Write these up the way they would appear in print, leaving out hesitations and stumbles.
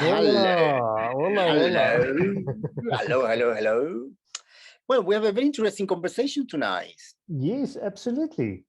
Hello, Hola, hola, hola. hello, hello. Well, we have a very interesting conversation tonight. Yes, absolutely.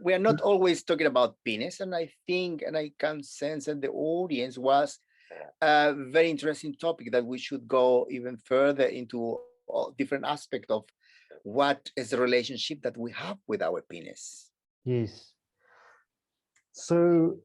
We are not always talking about penis, and I think, and I can sense that the audience was a very interesting topic that we should go even further into all different aspects of what is the relationship that we have with our penis. Yes. So,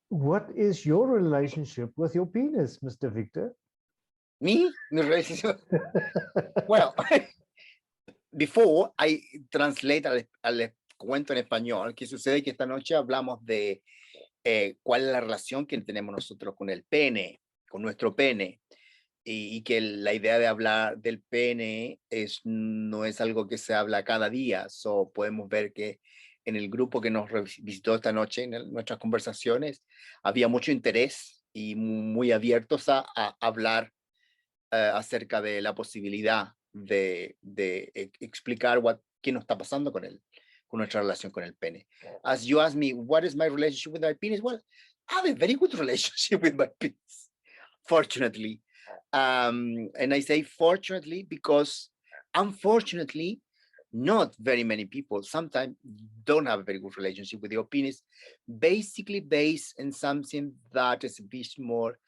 what is your relationship with your penis, Mr. Victor? Me, my relationship. Well, before I translate al cuento en español, que sucede que esta noche hablamos de cuál es la relación que tenemos nosotros con el pene, con nuestro pene, y que la idea de hablar del pene no es algo que se habla cada día. So, podemos ver que en el grupo que nos visitó esta noche, en nuestras conversaciones, había mucho interés y muy abiertos a hablar acerca de la posibilidad de explicar qué nos está pasando con nuestra relación con el pene. As you ask me, what is my relationship with my penis? Well, I have a very good relationship with my penis, fortunately. And I say fortunately because unfortunately, not very many people sometimes don't have a very good relationship with your penis, basically based on something that is a bit more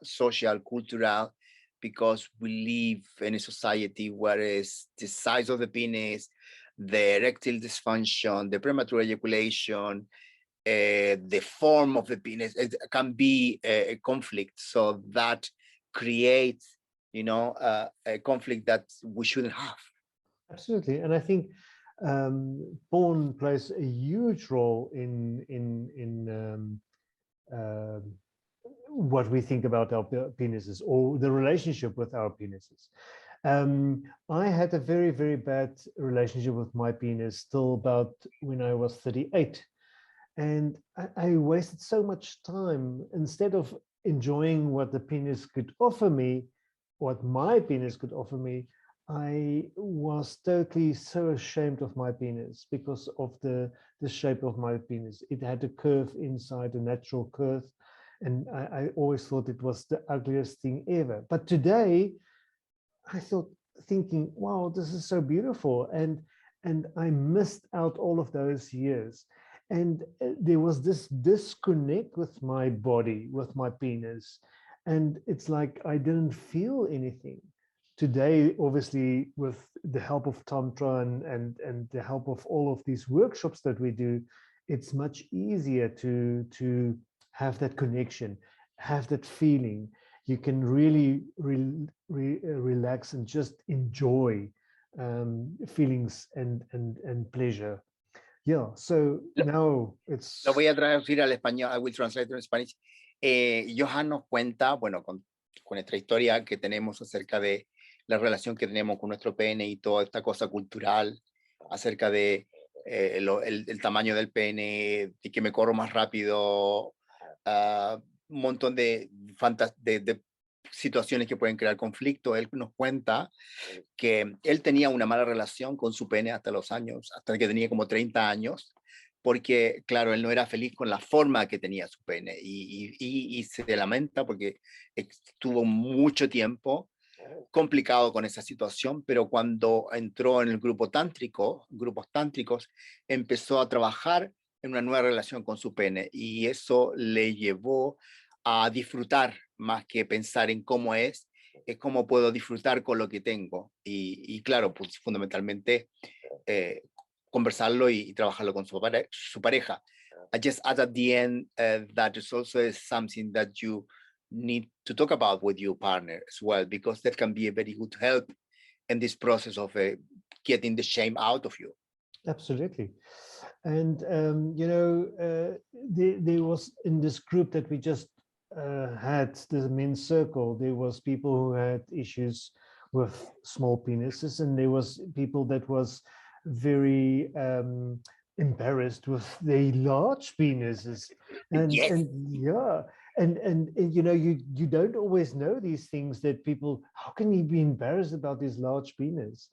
social, cultural, because we live in a society where is the size of the penis, the erectile dysfunction, the premature ejaculation, the form of the penis, it can be a conflict. So that creates, a conflict that we shouldn't have. Absolutely, and I think porn plays a huge role in what we think about our penises or the relationship with our penises. I had a very, very bad relationship with my penis till about when I was 38. And I wasted so much time instead of enjoying what the penis could offer me, what my penis could offer me. I was totally so ashamed of my penis because of the shape of my penis. It had a curve inside, a natural curve. And I always thought it was the ugliest thing ever. But today, I thought, thinking, wow, this is so beautiful. And I missed out all of those years. And there was this disconnect with my body, with my penis. And it's like I didn't feel anything. Today, obviously, with the help of Tantra and the help of all of these workshops that we do, it's much easier to have that connection, have that feeling. You can really relax and just enjoy feelings and pleasure. Yeah, so now it's... Lo voy a traducir al español, I will translate in Spanish. Johan nos cuenta, bueno, con nuestra historia que tenemos acerca de la relación que tenemos con nuestro pene y toda esta cosa cultural acerca de el tamaño del pene, de que me corro más rápido, un montón de situaciones que pueden crear conflicto. Él nos cuenta que él tenía una mala relación con su pene hasta que tenía como 30 años, porque, claro, él no era feliz con la forma que tenía su pene y se lamenta porque estuvo mucho tiempo complicado con esa situación, pero cuando entró en el grupos tántricos, empezó a trabajar en una nueva relación con su pene y eso le llevó a disfrutar más que pensar en cómo es cómo puedo disfrutar con lo que tengo y claro, pues fundamentalmente conversarlo y trabajarlo con su pareja. I just add at the end that is also something that you need to talk about with your partner as well, because that can be a very good help in this process of getting the shame out of you. Absolutely. And, there was in this group that we just had, the men's circle, there was people who had issues with small penises, and there was people that was very embarrassed with their large penises. And, Yes. and you don't always know these things, that people, how can he be embarrassed about his large penis?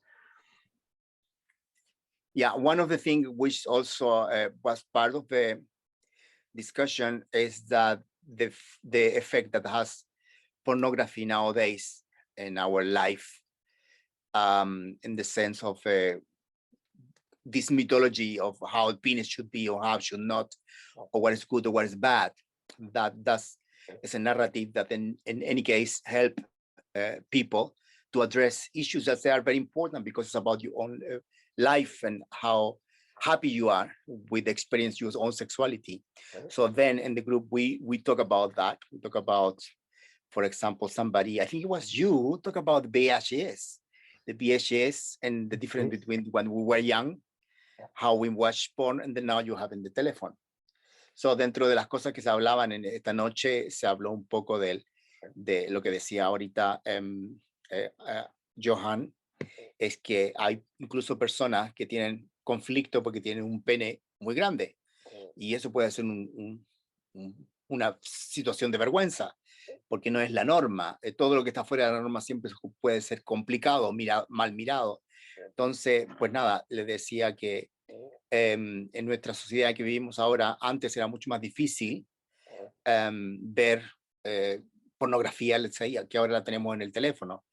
Yeah, one of the things which also was part of the discussion is that the effect that has pornography nowadays in our life, in the sense of this mythology of how penis should be or how it should not, or what is good or what is bad. That's is a narrative that in any case help people to address issues that they are very important, because it's about your own life and how happy you are with the experience your own sexuality. So then in the group we talk about that. We talk about, for example, somebody, I think it was you, talk about VHS, the VHS and the difference between when we were young, how we watch porn, and then now you have in the telephone. So dentro de las cosas que se hablaban en esta noche, se habló un poco de lo que decía ahorita Johan, es que hay incluso personas que tienen conflicto porque tienen un pene muy grande, y eso puede ser una situación de vergüenza, porque no es la norma. Todo lo que está fuera de la norma siempre puede ser complicado, mal mirado. Entonces, pues nada, les decía que en nuestra sociedad que vivimos ahora, antes era mucho más difícil ver pornografía, que ahora la tenemos en el teléfono,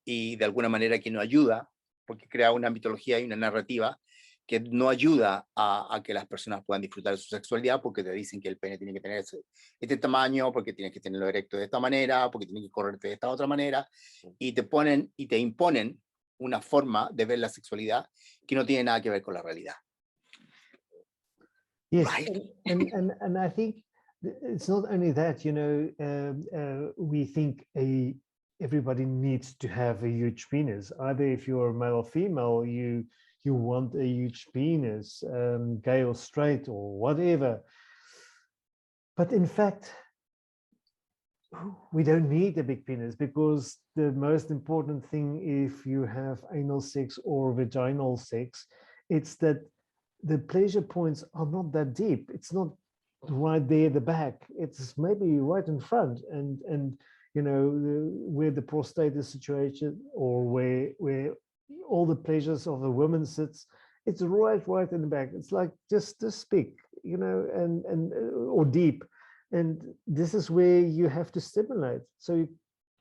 y de alguna manera que no ayuda, porque crea una mitología y una narrativa que no ayuda a que las personas puedan disfrutar de su sexualidad, porque te dicen que el pene tiene que tener este tamaño, porque tienes que tenerlo erecto de esta manera, porque tiene que correrte de esta otra manera, y te ponen y te imponen una forma de ver la sexualidad que no tiene nada que ver con la realidad. Yes, right? and I think it's not only that, you know, we think everybody needs to have a huge penis. Either if you're male or female, you want a huge penis, gay or straight or whatever. But in fact, we don't need a big penis, because the most important thing, if you have anal sex or vaginal sex, it's that the pleasure points are not that deep. It's not right there at the back. It's maybe right in front, and you know, where the prostate is situated, or where all the pleasures of a woman sits. It's right in the back. It's like just this big, you know, and or deep, and this is where you have to stimulate. So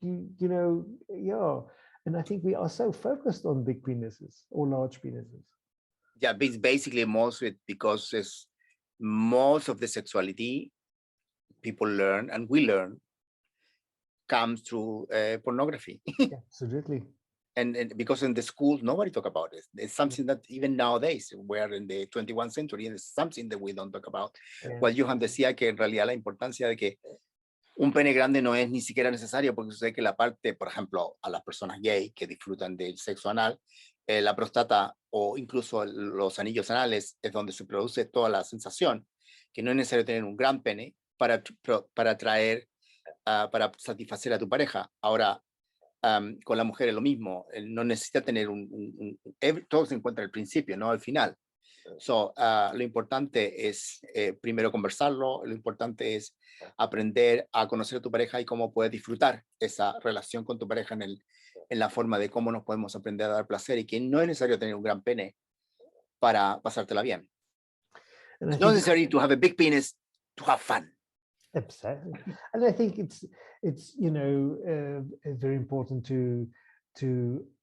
you know, yeah. And I think we are so focused on big penises or large penises. Yeah, basically most of it, because it's most of the sexuality people learn and we learn comes through pornography. Yeah, absolutely. And because in the schools nobody talk about it. It's something that even nowadays, we're in the 21st century, and it's something that we don't talk about. Yeah. Well, Johan decía que en realidad la importancia de que un pene grande no es ni siquiera necesario, porque sucede que la parte, por ejemplo, a las personas gay que disfrutan del sexo anal, la próstata o incluso los anillos anales es donde se produce toda la sensación, que no es necesario tener un gran pene para atraer, para satisfacer a tu pareja. Ahora, con la mujer es lo mismo, no necesita tener todo se encuentra al principio, no al final. So, lo importante es primero conversarlo, lo importante es aprender a conocer a tu pareja y cómo puedes disfrutar esa relación con tu pareja en la forma de cómo nos podemos aprender a dar placer, y que no es necesario tener un gran pene para pasártela bien. It's not necessary to have a big penis to have fun. Exactly. And I think it's you know, very important to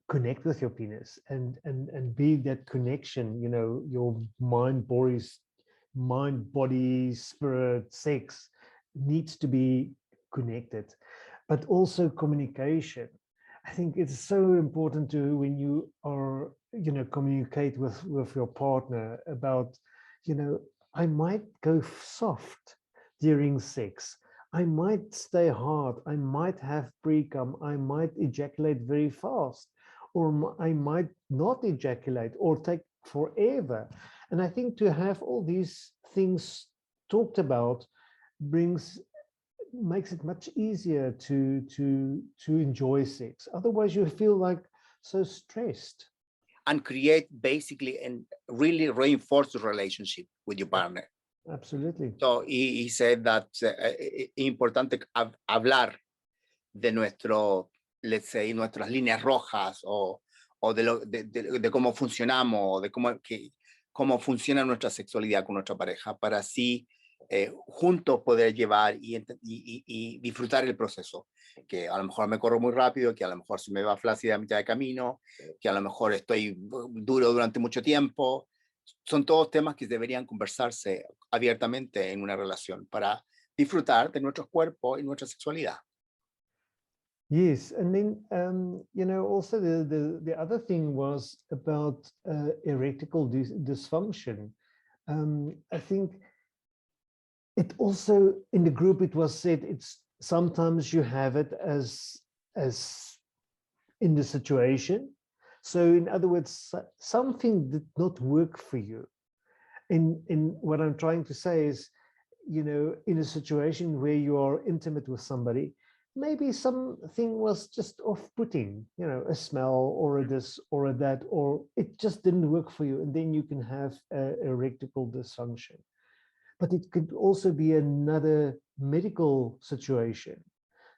connect with your penis and be that connection, you know, your mind, body, spirit, sex needs to be connected, but also communication. I think it's so important to, when you are, you know, communicate with your partner about, you know, I might go soft during sex, I might stay hard, I might have pre-cum, I might ejaculate very fast, or I might not ejaculate or take forever. And I think to have all these things talked about makes it much easier to enjoy sex. Otherwise you feel like so stressed. And create basically and really reinforce the relationship with your partner. Absolutely. So he said that es importante hablar de let's say, nuestras líneas rojas, o de cómo funcionamos, de cómo funciona nuestra sexualidad con nuestra pareja, para así juntos poder llevar y disfrutar el proceso, que a lo mejor me corro muy rápido, que a lo mejor se me va flácida a mitad de camino, que a lo mejor estoy duro durante mucho tiempo. Son todos temas que deberían conversarse abiertamente en una relación para disfrutar de nuestros cuerpos y nuestra sexualidad. Yes, and then you know, also the other thing was about erectile dysfunction. I think it also in the group it was said it's sometimes you have it as in the situation. So in other words, something did not work for you. In what I'm trying to say is, you know, in a situation where you are intimate with somebody, maybe something was just off-putting, you know, a smell or a this or a that, or it just didn't work for you, and then you can have erectile dysfunction. But it could also be another medical situation.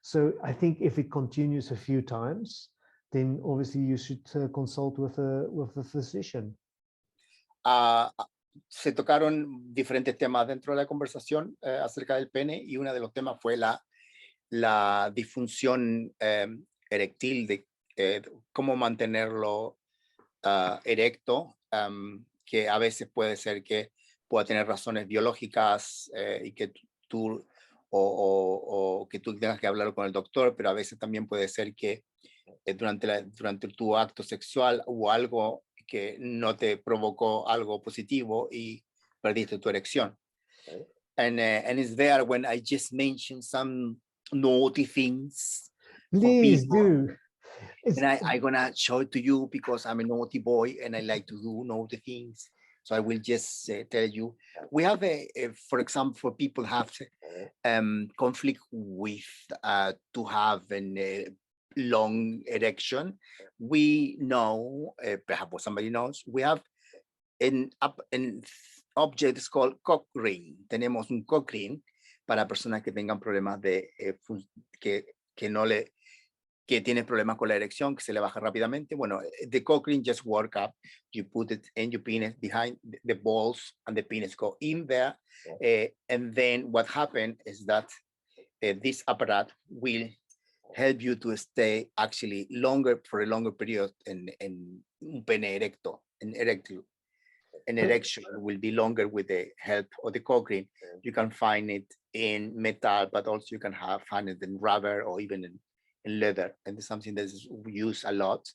So I think if it continues a few times, then obviously you should consult with a physician. Se tocaron diferentes temas dentro de la conversación acerca del pene, y uno de los temas fue la disfunción eréctil, de cómo mantenerlo erecto, que a veces puede ser que pueda tener razones biológicas y que tú o que tú tengas que hablar con el doctor, pero a veces también puede ser que durante tu acto sexual hubo algo que no te provocó algo positivo y perdiste tu erección. And it's there when I just mentioned some naughty things. Please do. And I'm gonna show it to you because I'm a naughty boy and I like to do naughty things. So I will just tell you. We have for example, for people have conflict with to have a long erection. We know, perhaps somebody knows, we have an object called cock ring. Tenemos un cock ring para personas que tengan problemas de que tienen problemas con la erección, que se le baja rápidamente. Bueno, the cock ring just work up. You put it in your penis behind the balls, and the penis go in there. And then what happened is that this apparatus will help you to stay actually longer for a longer period in un pene erecto, an erection will be longer with the help of the cock ring. You can find it in metal, but also you can find it in rubber or even in leather, and it's something that is used a lot.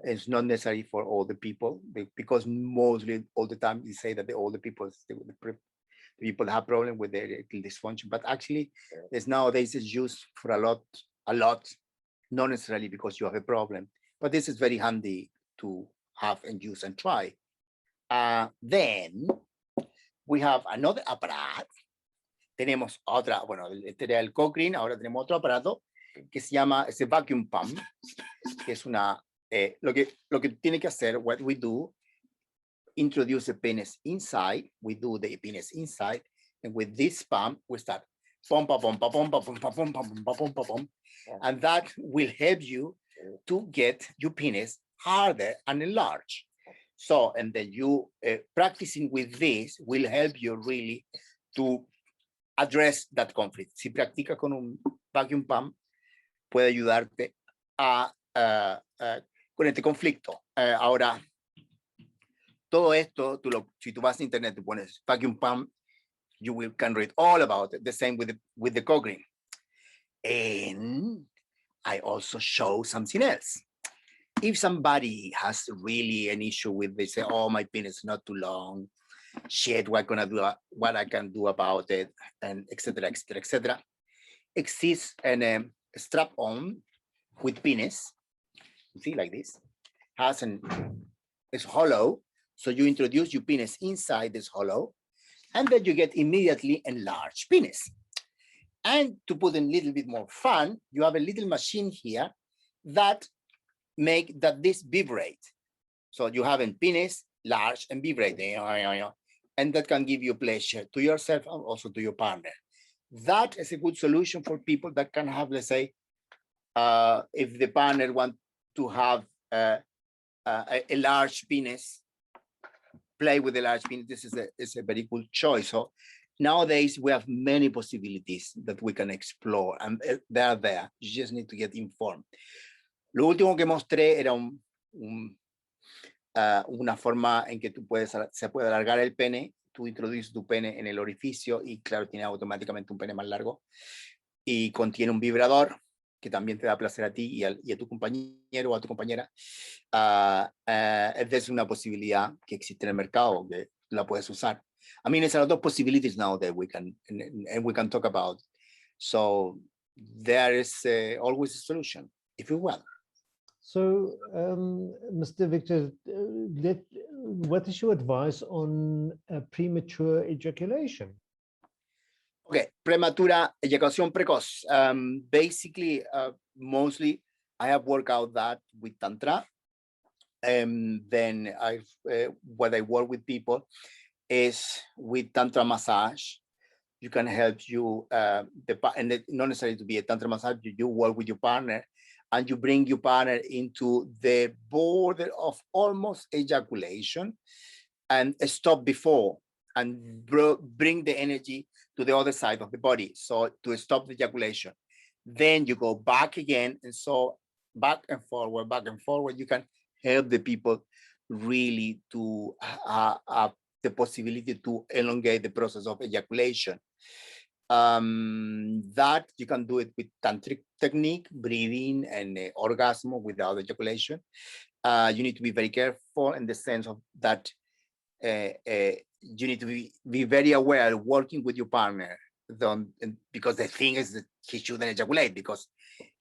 It's not necessary for all the people, because mostly all the time we say that the older people, the people have problem with the erectile dysfunction, but actually there's nowadays is used for a lot, not necessarily because you have a problem, but this is very handy to have and use and try. Then we have another apparatus. Tenemos otra, bueno, este era el cock ring, ahora tenemos otro aparato que se llama ese vacuum pump, que es una, lo que tiene que hacer, what we do, introduce the penis inside, we do the penis inside, and with this pump, we start pompa, pompa, pompa, pompa, pompa, pompa, pompa, pompa, and that will help you to get your penis harder and enlarged. So, and then you practicing with this will help you really to address that conflict. Si practica con un vacuum pump, puede ayudarte con este conflicto. Ahora, todo esto, si tú vas a internet, te pones vacuum pump, you can read all about it. The same with the cock ring. And I also show something else. If somebody has really an issue with, they say, oh, my penis is not too long, shit, what I can do about it, and etc., etc., etc. Exists a strap on with penis, you see, like this, it's hollow, so you introduce your penis inside this hollow, and then you get immediately enlarged penis. And to put in a little bit more fun, you have a little machine here that make that this vibrate. So you have a penis, large, and vibrate, and that can give you pleasure to yourself and also to your partner. That is a good solution for people that can have, let's say, if the partner want to have a large penis, play with a large penis, this is a very good choice. So nowadays we have many possibilities that we can explore, and they're there. You just need to get informed. Lo último que mostré era una forma en que se puede alargar el pene. Tú introduces tu pene en el orificio y claro, tiene automáticamente un pene más largo y contiene un vibrador que también te da placer a ti y a tu compañero o a tu compañera. Es una posibilidad que existe en el mercado, que la puedes usar. I mean, it's a lot of possibilities now that we can talk about. So there is always a solution, if you will. So, Mr. Victor, what is your advice on premature ejaculation? Okay, prematura ejaculación precoz. Basically, mostly I have worked out that with Tantra. Then what I work with people is with Tantra massage. You can help you, and not necessarily to be a Tantra massage, you work with your partner and you bring your partner into the border of almost ejaculation and stop before and bring the energy to the other side of the body. So to stop the ejaculation, then you go back again. And so back and forward, you can help the people really to have the possibility to elongate the process of ejaculation. That you can do it with Tantric technique, breathing and orgasm without ejaculation. You need to be very careful in the sense of that you need to be very aware working with your partner, because the thing is that he shouldn't ejaculate because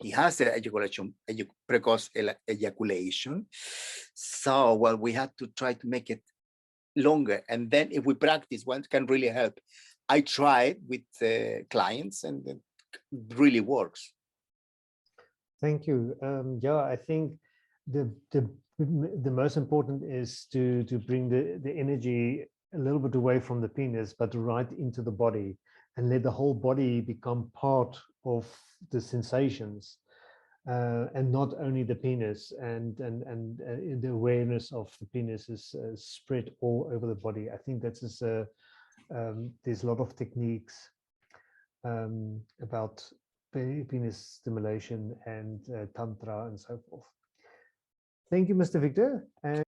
he has precoz ejaculation. So, well, we have to try to make it longer. And then if we practice, one can really help. I tried with clients and it really works. Thank you. Yeah, I think the most important is to bring the energy a little bit away from the penis, but right into the body, and let the whole body become part of the sensations, and not only the penis. And the awareness of the penis is spread all over the body. I think that's just there's a lot of techniques about penis stimulation and Tantra and so forth. Thank you, Mr. Victor. And